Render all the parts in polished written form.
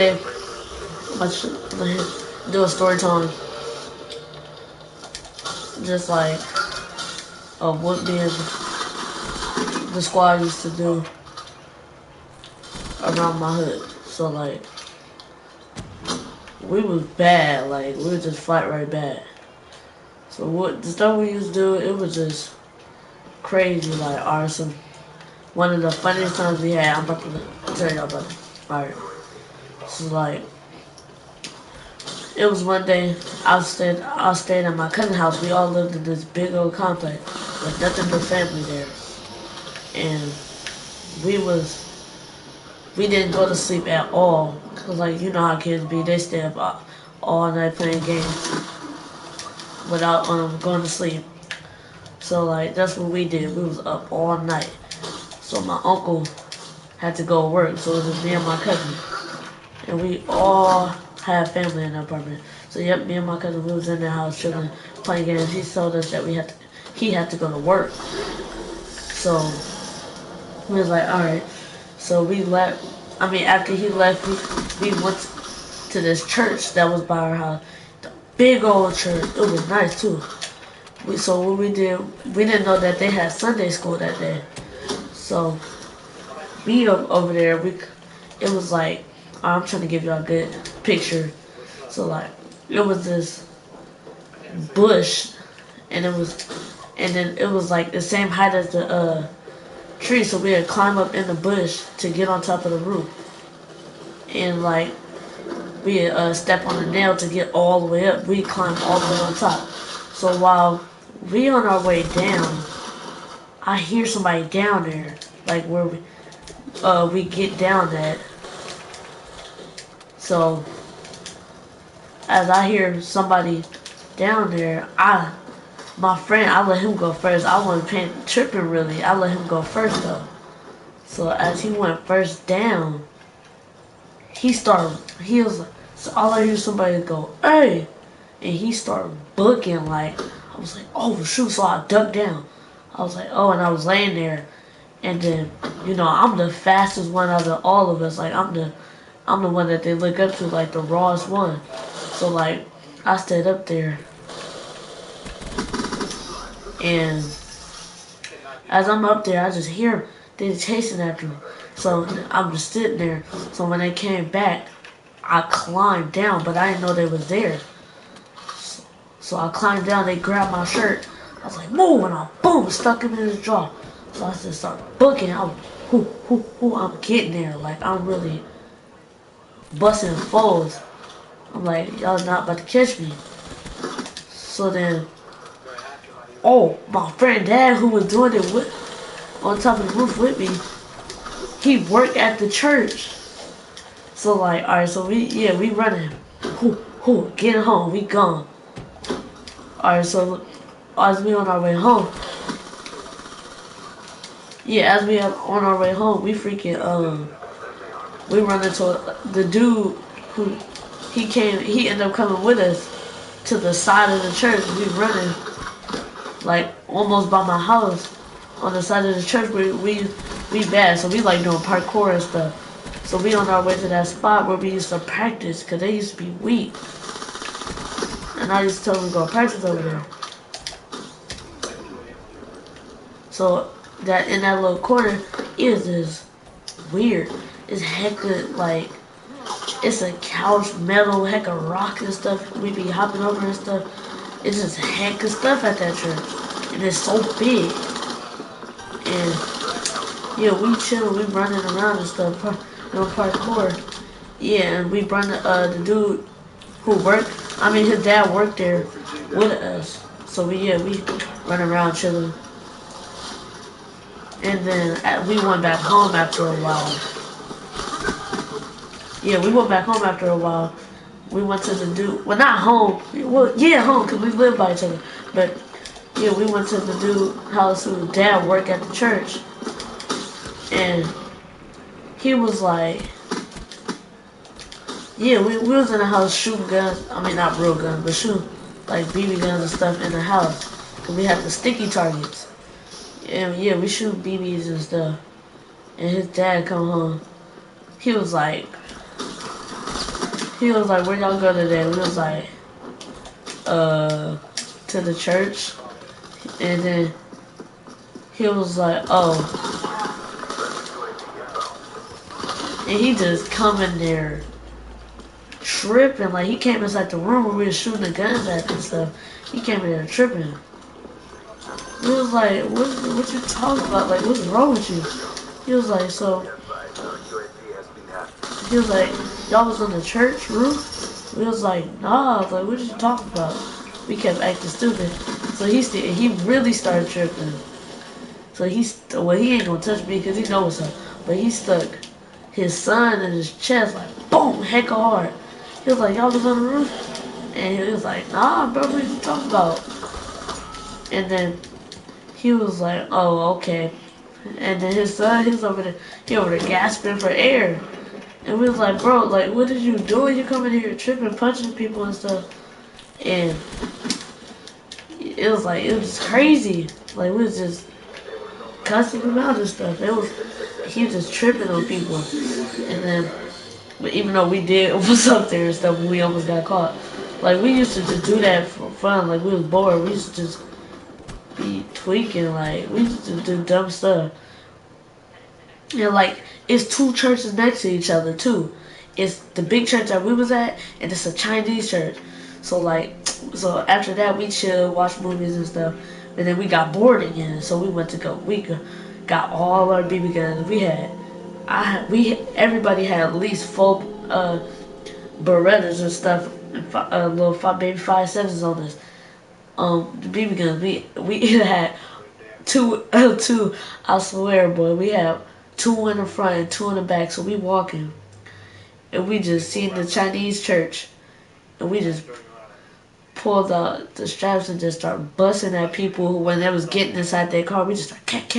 Let's do a story time, just like what me and the squad used to do around my hood. So like we was bad, like we would just fight right bad. So what the stuff we used to do, it was just crazy, like arson. One of the funniest times we had, I'm about to tell y'all about it. Alright. So like it was one day I stayed at my cousin's house. We all lived in this big old complex with nothing but family there. And we was we didn't go to sleep at all. Cause like you know how kids be, they stay up all night playing games without going to sleep. So like that's what we did. We was up all night. So my uncle had to go to work, so it was just me and my cousin. And we all had family in the apartment. So yep, me and my cousin, we was in the house chilling, playing games. He told us that he had to go to work. So we was like, alright. So we left. I mean, after he left, we went to this church that was by our house. The big old church. It was nice too. So what we did, we didn't know that they had Sunday school that day. So we over there, it was like, I'm trying to give y'all a good picture. So like, it was this bush, and then it was like the same height as the tree. So we had to climb up in the bush to get on top of the roof, and like we had step on a nail to get all the way up. We climbed all the way on top. So while we on our way down, I hear somebody down there, like where we get down at. So as I hear somebody down there, my friend, I let him go first. I wasn't tripping really. I let him go first though. So as he went first down, he was like, so all I hear somebody go, hey, and he started booking like, I was like, oh shoot, so I ducked down. I was like, oh, and I was laying there, and then, I'm the fastest one out of all of us. Like, I'm the one that they look up to, like the rawest one. So like, I stayed up there, and as I'm up there, I just hear they chasing after me. So I'm just sitting there. So when they came back, I climbed down, but I didn't know they was there. So I climbed down. They grabbed my shirt. I was like, move, and I boom stuck him in his jaw. So I just started booking. I'm getting there. Like I'm really busting foes. I'm like, y'all not about to catch me. So then, oh, my friend Dad, who was doing it on top of the roof with me, he worked at the church. So like, alright, so we running. Get home, we gone. Alright, so as we on our way home, as we are on our way home, we we run into the dude who he ended up coming with us to the side of the church. We running like almost by my house on the side of the church. We bad, so we like doing parkour and stuff. So we on our way to that spot where we used to practice, cause they used to be weak, and I used to tell them to go practice over there. So that in that little corner is this weird. It's hecka like it's a couch, metal, hecka rock and stuff. We be hopping over and stuff. It's just hecka stuff at that church, and it's so big. And we chilling, we running around and stuff, doing parkour. Yeah, and we run the dude who worked. I mean, his dad worked there with us. So we run around chilling. And then we went back home after a while. Yeah, we went back home after a while. We went to the dude. Well, not home. Well, yeah, home because we live by each other. But yeah, we went to the dude house whose dad worked at the church, and he was like, yeah, we was in the house shooting guns. I mean, not real guns, but shooting like BB guns and stuff in the house. Cause we had the sticky targets. And yeah, we shoot BBs and stuff. And his dad come home. He was like, he was like, where y'all go today? We was like, to the church. And then he was like, oh. And he just come in there tripping. Like, he came inside the room where we were shooting the guns at and stuff. He came in there tripping. We was like, what you talking about? Like, what's wrong with you? He was like, so, he was like, y'all was in the church roof? We was like, nah. Like, what you talking about? We kept acting stupid. So he really started tripping. So well, he ain't gonna touch me because he knows what's up. But he stuck his son in his chest, like, boom, heck hard. He was like, y'all was on the roof? And he was like, nah, bro, what you talking about? And then he was like, oh, okay. And then his son, he was over there gasping for air. And we was like, bro, like, what did you do? You coming here tripping, punching people and stuff. And it was crazy. Like, we was just cussing him out and stuff. He was just tripping on people. And then, but even though we did was up there and stuff, we almost got caught. Like, we used to just do that for fun. Like, we was bored. We used to just be tweaking. Like, we used to do dumb stuff. And like, it's two churches next to each other too. It's the big church that we was at, and it's a Chinese church. So after that we chilled, watched movies and stuff, and then we got bored again. So we got all our BB guns. Everybody had at least 4 Berettas and stuff, and little baby 5.7s on us. The BB guns, we had two. I swear, boy, we have 2 in the front and 2 in the back. So we walking, and we just seen the Chinese church, and we just pulled the straps and just start busting at people when they was getting inside their car. We just start cat.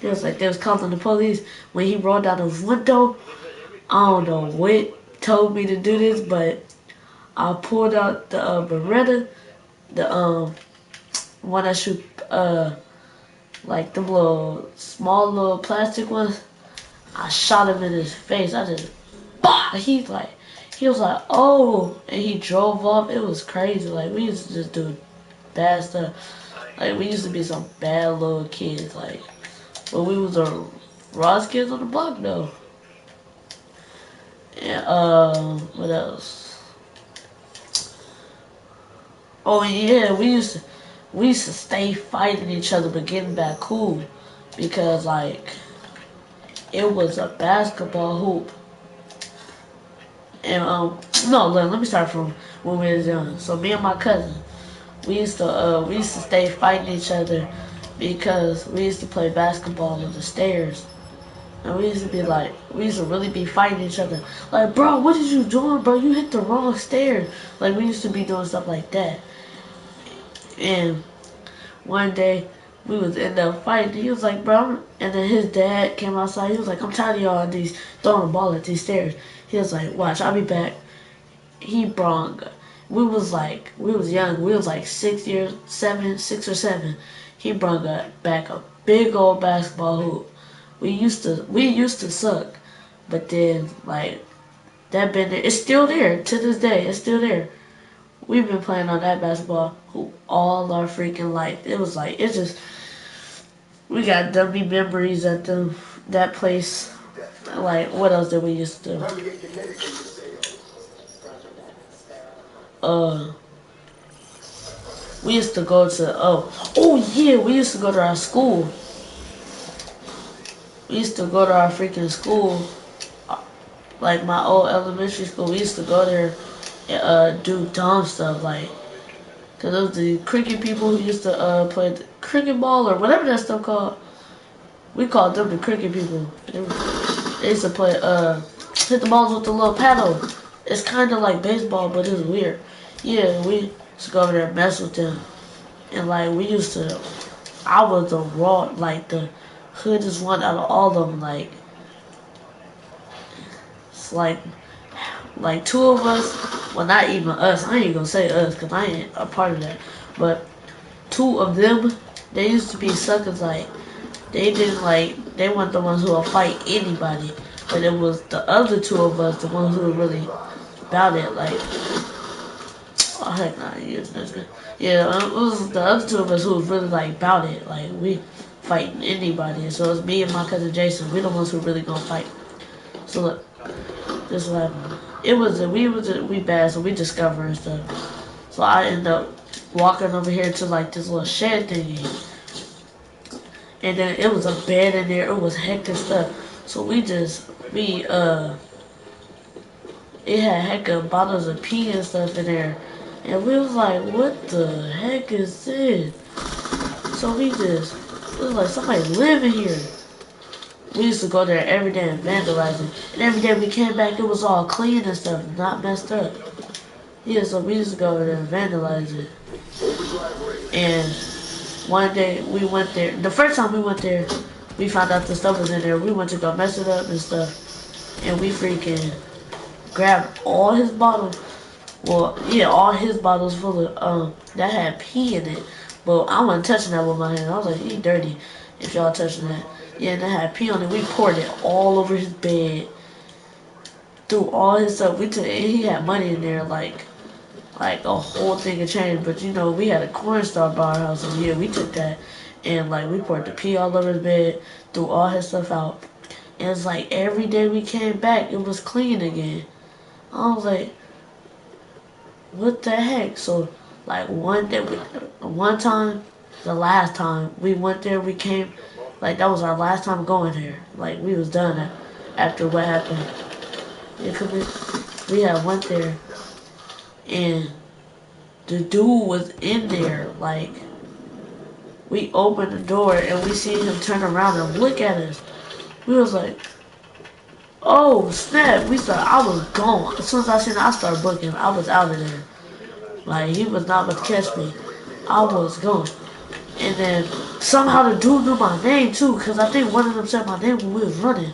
They was calling the police. When he rolled down the window, I don't know what told me to do this, but I pulled out the Beretta, the one that shoot like the small little plastic ones. I shot him in his face. I just, bah! He was like, oh, and he drove off. It was crazy. Like, we used to just do bad stuff. Like, we used to be some bad little kids. Like, but we was the rawest kids on the block, though. And, what else? Oh, yeah, we used to stay fighting each other but getting back cool. Because, like, it was a basketball hoop. And no, let me start from when we was young. So me and my cousin, we used to stay fighting each other because we used to play basketball on the stairs. And we used to really be fighting each other. Like, bro, what did you doing, bro? You hit the wrong stairs. Like, we used to be doing stuff like that. And one day we was end up fighting. He was like, bro, and then his dad came outside. He was like, I'm tired of y'all throwing the ball at these stairs. He was like, watch, I'll be back. We was young. We was like 6 or 7. He brought back a big old basketball hoop. We used to suck, but then like that been there. It's still there to this day. It's still there. We've been playing on that basketball hoop all our freaking life. We got dummy memories at that place. Like, what else did we used to do? We used to go to, we used to go to our school. We used to go to our freaking school, like my old elementary school. We used to go there and do dumb stuff, like, cause those the cricket people who used to play the cricket ball or whatever that stuff called. We called them the cricket people. They used to play hit the balls with the little paddle. It's kind of like baseball, but it's weird. Yeah, we used to go over there and mess with them, and like I was the the hoodest one out of all of them. Like, it's like 2 of us, well, not even us, I ain't gonna say us because I ain't a part of that, but 2 of them, they used to be suckers. Like, they weren't the ones who would fight anybody, but it was the other 2 of us, the ones who would really about it. Like, oh heck nah, that's good. Yeah, it was the other two of us who was really like about it. Like we fighting anybody. So it's me and my cousin Jason. We the ones who really gonna fight. So look, this is what happened. We bad, so we discovering stuff. So I end up walking over here to like this little shed thingy. And then it was a bed in there, it was hectic stuff. So it had heck of bottles of pee and stuff in there. And we was like, what the heck is this? So it was like somebody living here. We used to go there every day and vandalize it. And every day we came back, it was all clean and stuff, not messed up. Yeah, so we used to go over there and vandalize it. And one day we went there. The first time we went there, we found out the stuff was in there. We went to go mess it up and stuff. And we freaking grabbed all his bottles. Well, yeah, all his bottles full of, that had pee in it. But I wasn't touching that with my hand. I was like, he dirty if y'all touching that. Yeah, and that had pee on it. We poured it all over his bed. Threw all his stuff. And he had money in there, like a whole thing of change. But you know, we had a corn star by our house, and yeah, we took that and like we poured the pee all over his bed, threw all his stuff out. And it's like every day we came back, it was clean again. I was like, what the heck? So like one time, the last time we went there, we came, like that was our last time going there. Like we was done after what happened. Yeah, 'cause we had went there, and the dude was in there. Like we opened the door and we seen him turn around and look at us. We was like, oh snap! I was gone. As soon as I seen it, I started booking. I was out of there. Like he was not gonna catch me. I was gone. And then somehow the dude knew my name too, cause I think one of them said my name when we was running.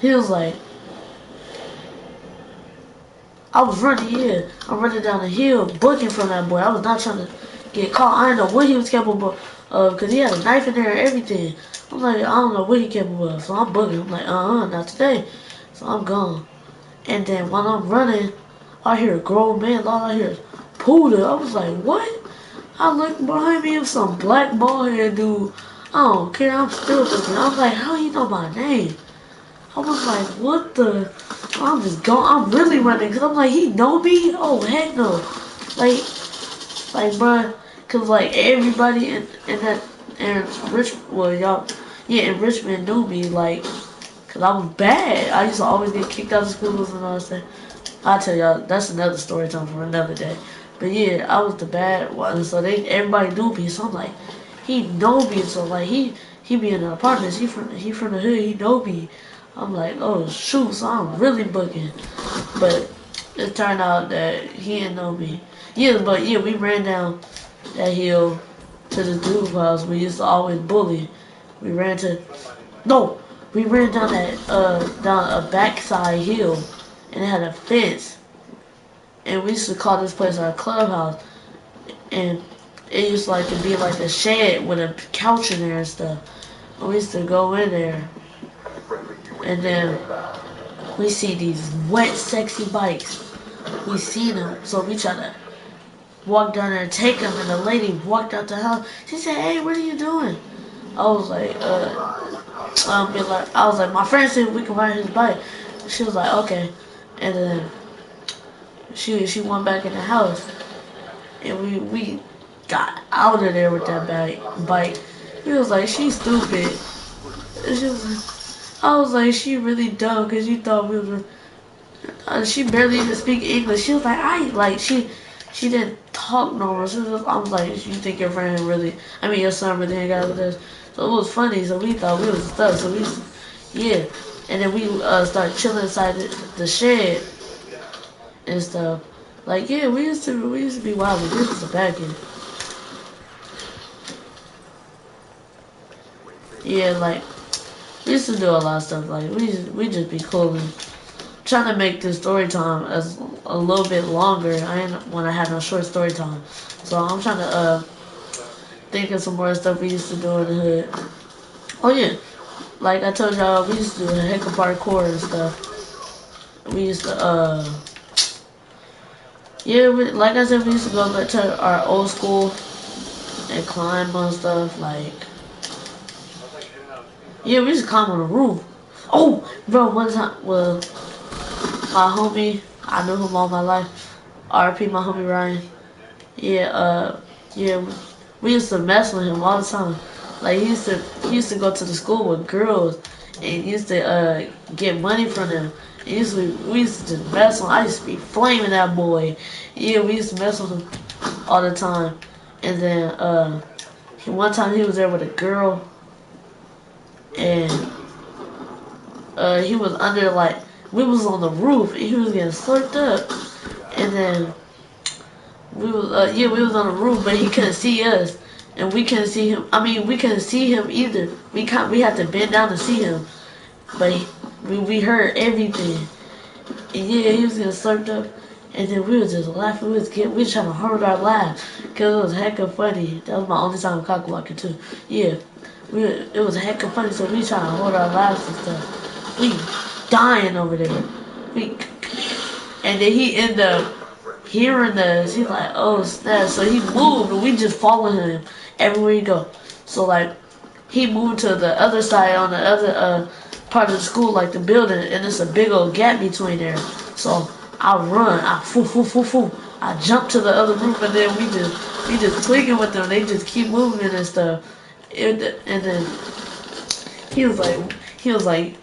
He was like, I was running, yeah. I'm running down the hill, booking from that boy. I was not trying to get caught. I didn't know what he was capable of, cause he had a knife in there and everything. I'm like, I don't know what he capable of, so I'm booking. I'm like, not today. So I'm gone. And then while I'm running, I hear a grown man. All I hear is Puda. I was like, what? I look behind me, it was some black bald head dude. I don't care. I'm still looking. I was like, how you know my name? I was like, what the? I'm just going. I'm really running because I'm like, he know me? Oh heck no! Like, bruh, cause like everybody in that and y'all, yeah, in Richmond knew me, like, cause I was bad. I used to always get kicked out of schools and all that. I'll tell y'all, that's another story time for another day. But yeah, I was the bad one, so everybody knew me. So I'm like, he know me, so like he be in the apartments. He from the hood. He know me. I'm like, oh shoot, so I'm really booking. But it turned out that he didn't know me. Yeah, but yeah, we ran down that hill to the dude's house. We used to always bully. We ran down down a backside hill, and it had a fence. And we used to call this place our clubhouse. And it used like to be like a shed with a couch in there and stuff. And we used to go in there. And then we see these wet, sexy bikes. We seen them, so we try to walk down there and take them. And the lady walked out the house. She said, "Hey, what are you doing?" I was like, I was like, my friend said we can ride his bike. She was like, okay. And then she went back in the house, and we got out of there with that bike. He was like, she's stupid. I was like, she really dumb because she thought we were. She barely even speak English. She was like, she didn't talk no more. I was like, you think your your son really hang out with us? So it was funny. So we thought we was stuck. So yeah. And then we started chilling inside the shed and stuff. Like yeah, we used to be wild. This was a bad kid. Yeah, like we used to do a lot of stuff. Like we just be cool and trying to make this story time as a little bit longer. I didn't want to have no short story time, so I'm trying to think of some more stuff we used to do in the hood. Oh yeah, like I told y'all, we used to do a heck of parkour and stuff. We used to Yeah, like I said, we used to go back to our old school and climb on stuff. Like, yeah, we used to climb on the roof. Oh, bro, one time, well, my homie, I knew him all my life. RP, my homie Ryan. Yeah, yeah, we used to mess with him all the time. Like he used to go to the school with girls and used to get money from them. We used to just mess with him. I used to be flaming that boy. Yeah, we used to mess with him all the time. And then one time he was there with a girl and he was under like we was on the roof and he was getting slurped up and then we was on the roof, but he couldn't see us, and we couldn't see him. I mean, we couldn't see him either. We had to bend down to see him, but we heard everything. And yeah, he was getting slurped up, and then we was just laughing. We was trying to hold our laugh, cause it was hecka funny. That was my only time cock blocking too. Yeah, it was hecka funny, so we trying to hold our laughs and stuff. We dying over there. We and then he ended up hearing us. He's like, oh snap. So he moved and we just followed him everywhere he go. So like he moved to the other side on the other part of the school, like the building, and there's a big old gap between there. So I run, I foo foo foo foo. I jump to the other roof and then we just tweaking with them. They just keep moving and stuff. And then he was like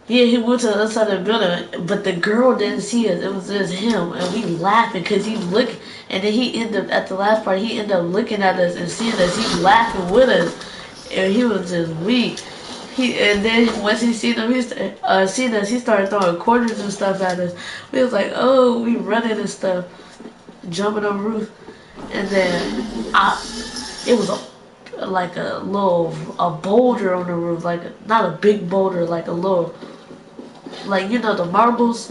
yeah, he went to the other side of the building, but the girl didn't see us. It was just him, and we laughing because he looked. And then he ended up at the last part. He ended up looking at us and seeing us. He laughing with us, and he was just weak. And then once he seen them, seen us. He started throwing quarters and stuff at us. We was like, oh, we running and stuff, jumping on the roof, and then it was like a boulder on the roof, like not a big boulder, like a little like you know the marbles,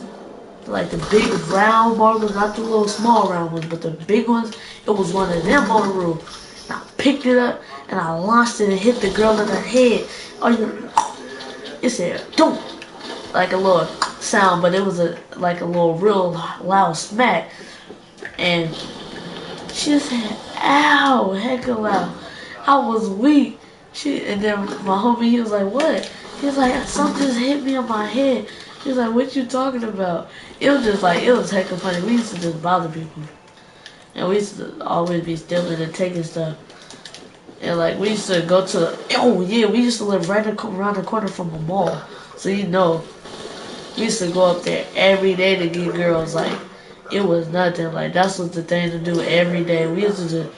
like the big round marbles, not the little small round ones, but the big ones. It was one of them on the roof. And I picked it up and I launched it and hit the girl in the head. Oh, it said "don't" like a little sound, but it was like a little real loud smack, and she said "ow," hecka loud. I was weak. And then my homie, he was like, "What?" He was like, "Something just hit me on my head." He was like, "What you talking about?" It was just like, it was hecka funny. We used to just bother people. And we used to always be stealing and taking stuff. And like, we used to go to, oh yeah, we used to live right around the corner from a mall. So you know, we used to go up there every day to get girls. Like, it was nothing. Like, that's what the thing to do every day. We used to do,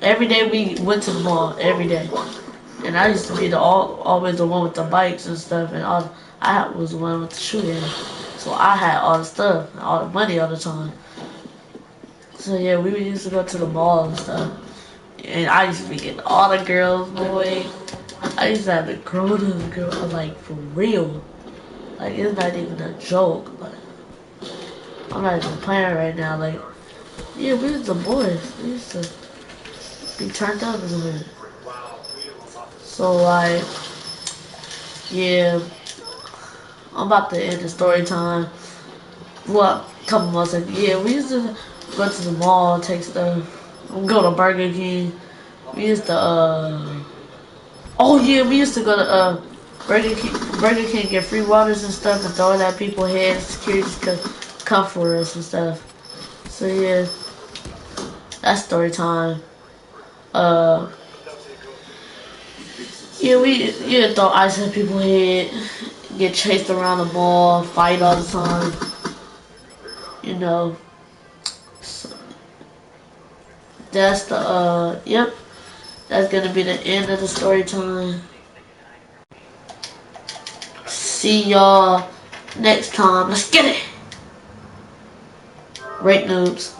every day we went to the mall, every day. And I used to be always the one with the bikes and stuff, and I was the one with the shooting. So I had all the stuff, all the money all the time. So yeah, we used to go to the mall and stuff. And I used to be getting all the girls, boy. I used to have to grow to the girl, like for real. Like it's not even a joke. Like I'm not even playing right now. Like yeah, we was the boys. We used to be turned up a little bit. So like yeah, I'm about to end the story time. Well, a couple months ago. Yeah, we used to go to the mall, take stuff. Go to Burger King. We used to oh yeah, we used to go to Burger King, get free waters and stuff and throw it at people's heads. Security could come for us and stuff. So yeah, that's story time. Uh yeah, we throw ice at people's head, get chased around the mall, fight all the time. You know. So that's the yep. That's gonna be the end of the story time. See y'all next time. Let's get it. Rate noobs.